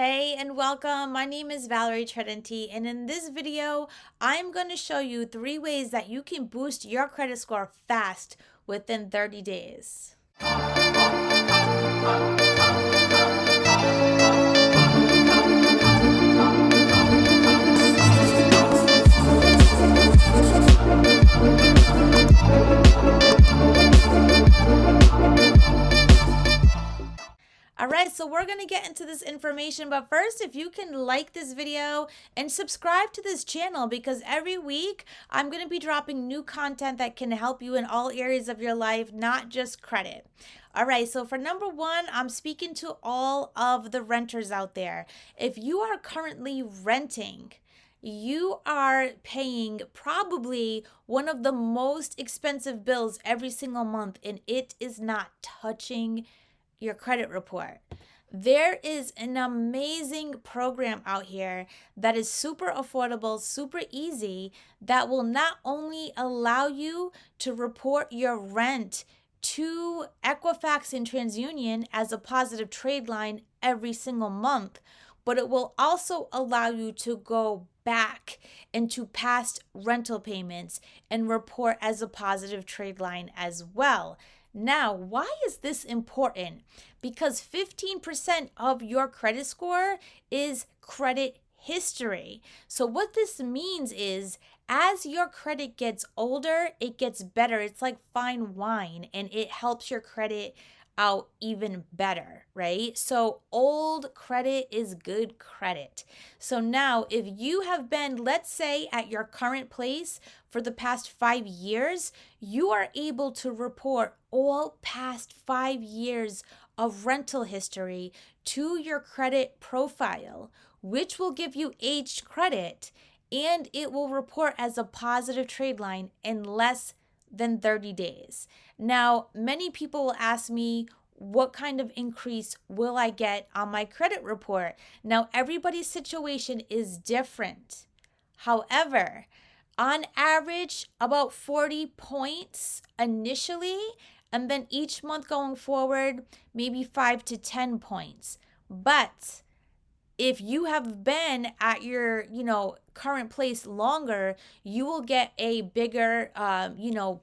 Hey and welcome. My name is Valerie Tridenti, and in this video, I'm going to show you 3 ways that you can boost your credit score fast within 30 days. All right, so we're going to get into this information, but first, if you can like this video and subscribe to this channel, because every week I'm going to be dropping new content that can help you in all areas of your life, not just credit. All right, so for number one, I'm speaking to all of the renters out there. If you are currently renting, you are paying probably one of the most expensive bills every single month, and it is not touching your credit report. There is an amazing program out here that is super affordable, super easy, that will not only allow you to report your rent to Equifax and TransUnion as a positive trade line every single month, but it will also allow you to go back into past rental payments and report as a positive trade line as well. Now, why is this important? Because 15% of your credit score is credit history. So what this means is as your credit gets older, it gets better. It's like fine wine, and it helps your credit out even better, right? So old credit is good credit. So now if you have been, let's say, at your current place for the past 5 years, you are able to report all past 5 years of rental history to your credit profile, which will give you aged credit, and it will report as a positive trade line in less than 30 days. Now, many people will ask me, what kind of increase will I get on my credit report? Now, everybody's situation is different. However, on average, about 40 points initially, and then each month going forward, maybe 5 to 10 points. But if you have been at your current place longer, you will get a bigger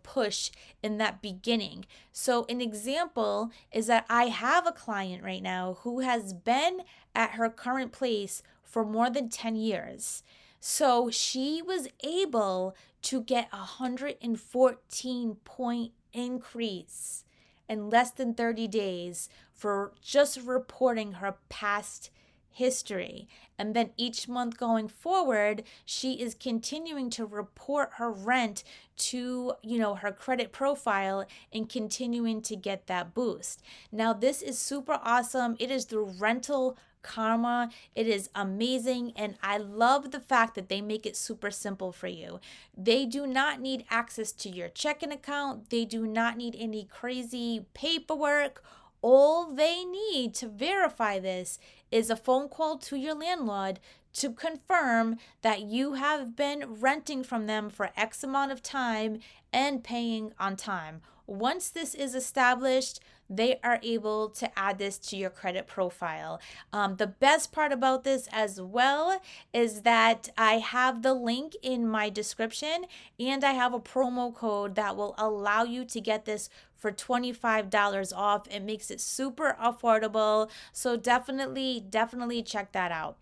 push in that beginning. So an example is that I have a client right now who has been at her current place for more than 10 years. So she was able to get 114 point increase in less than 30 days for just reporting her past history. And then each month going forward, she is continuing to report her rent to, her credit profile and continuing to get that boost. Now, this is super awesome. It is through Rental Karma. It is amazing, and I love the fact that they make it super simple for you. They do not need access to your checking account. They do not need any crazy paperwork. All they need to verify this is a phone call to your landlord to confirm that you have been renting from them for X amount of time and paying on time. Once this is established, they are able to add this to your credit profile. The best part about this as well is that I have the link in my description, and I have a promo code that will allow you to get this for $25 off. It makes it super affordable. So definitely check that out.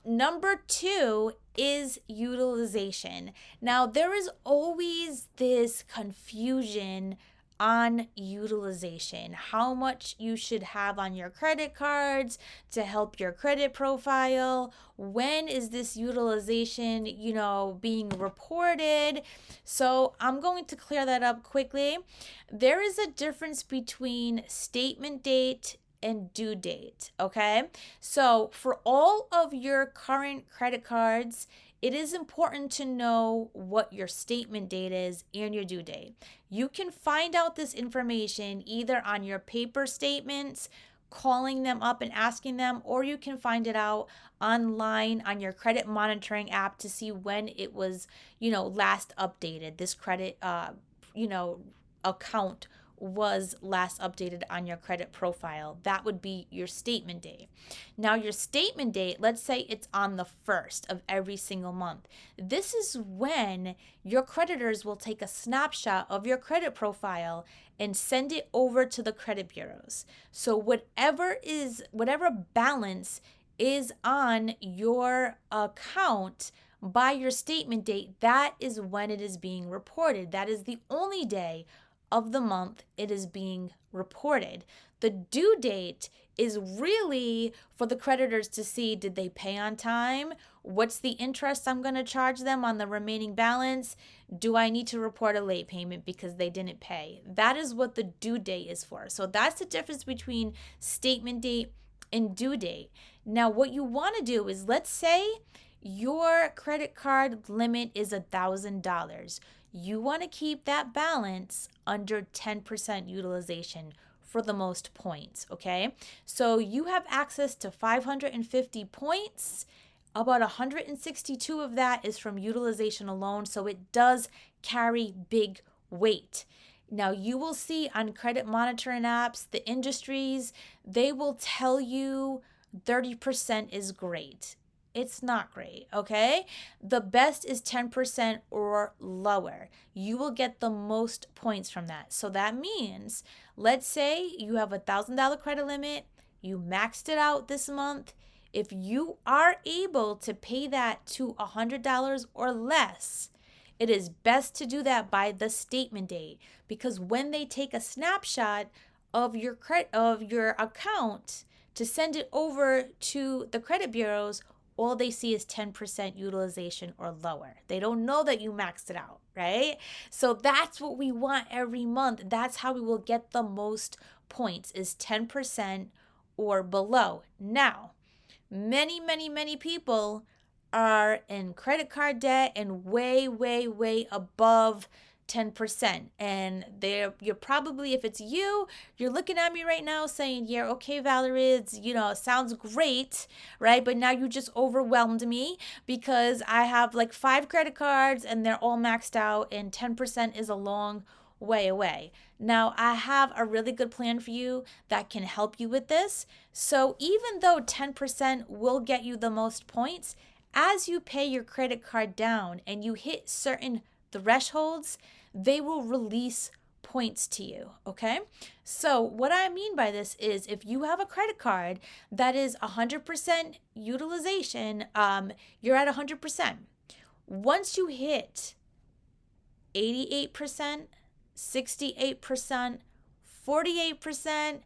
Number two is utilization. Now, there is always this confusion on utilization, how much you should have on your credit cards to help your credit profile. When is this utilization, being reported? So I'm going to clear that up quickly. There is a difference between statement date and due date, okay? So for all of your current credit cards, it is important to know what your statement date is and your due date. You can find out this information either on your paper statements, calling them up and asking them, or you can find it out online on your credit monitoring app to see when it was, last updated. This credit, account was last updated on your credit profile. That would be your statement date. Now, your statement date, let's say it's on the 1st of every single month. This is when your creditors will take a snapshot of your credit profile and send it over to the credit bureaus. So whatever balance is on your account by your statement date, that is when it is being reported. That is the only day of the month it is being reported. The due date is really for the creditors to see, did they pay on time? What's the interest I'm going to charge them on the remaining balance? Do I need to report a late payment because they didn't pay? That is what the due date is for. So that's the difference between statement date and due date. Now, what you want to do is, let's say your credit card limit is $1,000. You want to keep that balance under 10% utilization for the most points, okay? So you have access to 550 points. About 162 of that is from utilization alone, so it does carry big weight. Now, you will see on credit monitoring apps, the industries, they will tell you 30% is great. It's not great, okay? The best is 10% or lower. You will get the most points from that. So that means, let's say you have $1,000 credit limit, you maxed it out this month. If you are able to pay that to $100 or less, it is best to do that by the statement date, because when they take a snapshot of your account to send it over to the credit bureaus, all they see is 10% utilization or lower. They don't know that you maxed it out, right? So that's what we want every month. That's how we will get the most points, is 10% or below. Now, many people are in credit card debt and way above 10%. And you're probably, if it's you, you're looking at me right now saying, yeah, okay, Valerie, it's, sounds great, right? But now you just overwhelmed me because I have like 5 credit cards and they're all maxed out, and 10% is a long way away. Now, I have a really good plan for you that can help you with this. So even though 10% will get you the most points, as you pay your credit card down and you hit certain thresholds, they will release points to you, okay? So what I mean by this is, if you have a credit card that is 100% utilization, you're at 100%. Once you hit 88%, 68%, 48%,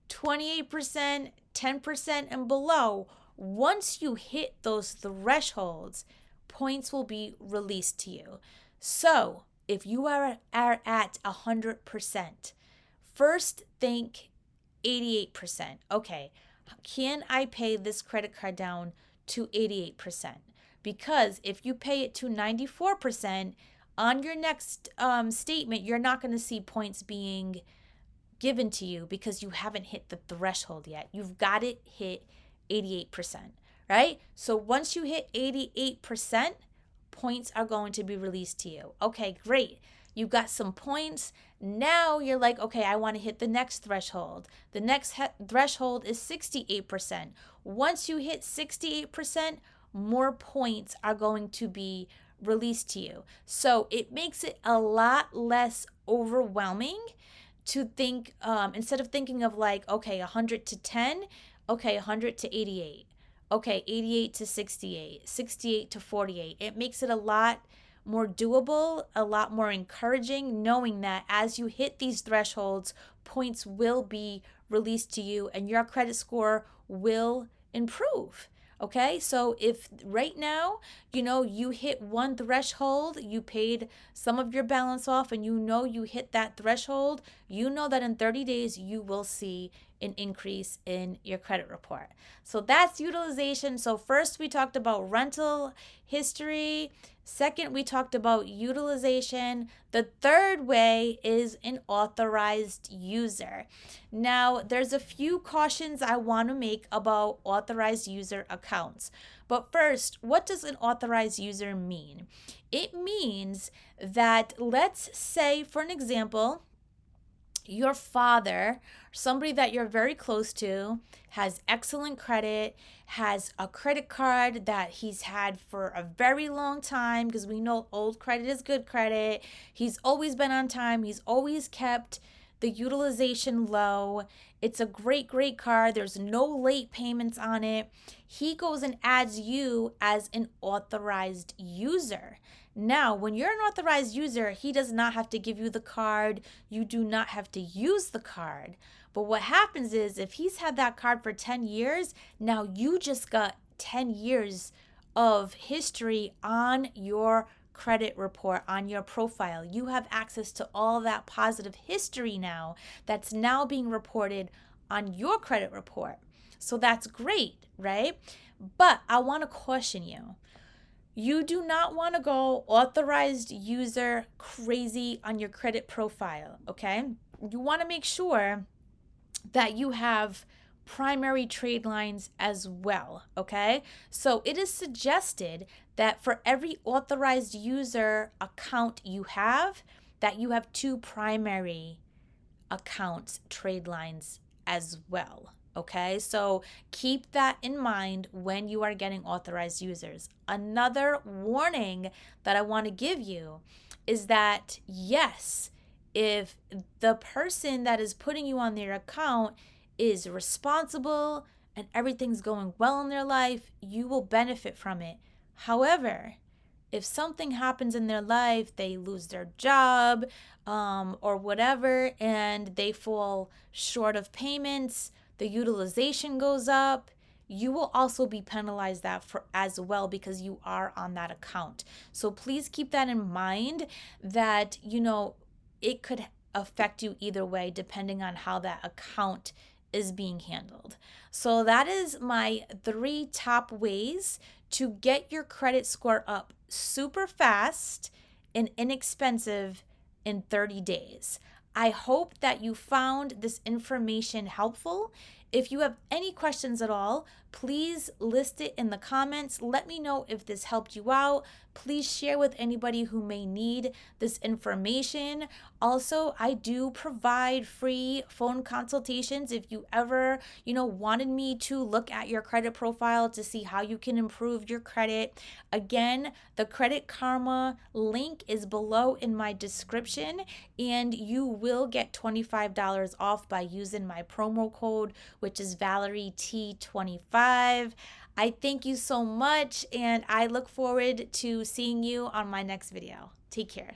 28%, 10% and below, once you hit those thresholds, points will be released to you. So if you are at 100%, first think 88%. Okay, can I pay this credit card down to 88%? Because if you pay it to 94%, on your next statement, you're not going to see points being given to you because you haven't hit the threshold yet. You've got to hit 88%, right? So once you hit 88%, points are going to be released to you. Okay, great. You got some points. Now you're like, okay, I want to hit the next threshold. The next threshold is 68%. Once you hit 68%, more points are going to be released to you. So it makes it a lot less overwhelming to think, instead of thinking of like, okay, 100 to 10, okay, 100 to 88. Okay, 88 to 68, 68 to 48. It makes it a lot more doable, a lot more encouraging, knowing that as you hit these thresholds, points will be released to you and your credit score will improve. Okay, so if right now, you hit one threshold, you paid some of your balance off, and you hit that threshold, you know that in 30 days you will see an increase in your credit report. So that's utilization. So first we talked about rental history. Second, we talked about utilization. The third way is an authorized user. Now, there's a few cautions I want to make about authorized user accounts. But first, what does an authorized user mean? It means that, let's say, for an example, your father, somebody that you're very close to, has excellent credit, has a credit card that he's had for a very long time, because we know old credit is good credit. He's always been on time, he's always kept the utilization low. It's a great, great card. There's no late payments on it. He goes and adds you as an authorized user. Now, when you're an authorized user, he does not have to give you the card. You do not have to use the card. But what happens is if he's had that card for 10 years, now you just got 10 years of history on your credit report, on your profile. You have access to all that positive history now that's now being reported on your credit report. So that's great, right? But I want to caution you. You do not want to go authorized user crazy on your credit profile, okay? You want to make sure that you have primary trade lines as well, okay? So it is suggested that for every authorized user account you have, that you have 2 primary accounts trade lines as well. Okay, so keep that in mind when you are getting authorized users. Another warning that I want to give you is that yes, if the person that is putting you on their account is responsible and everything's going well in their life, you will benefit from it. However, if something happens in their life, they lose their job or whatever, and they fall short of payments, the utilization goes up, you will also be penalized that for as well because you are on that account. So please keep that in mind that, it could affect you either way depending on how that account is being handled. So that is my 3 top ways to get your credit score up super fast and inexpensive in 30 days. I hope that you found this information helpful. If you have any questions at all, please list it in the comments. Let me know if this helped you out. Please share with anybody who may need this information. Also, I do provide free phone consultations if you ever, wanted me to look at your credit profile to see how you can improve your credit. Again, the Credit Karma link is below in my description, and you will get $25 off by using my promo code, which is ValerieT25. I thank you so much, and I look forward to seeing you on my next video. Take care.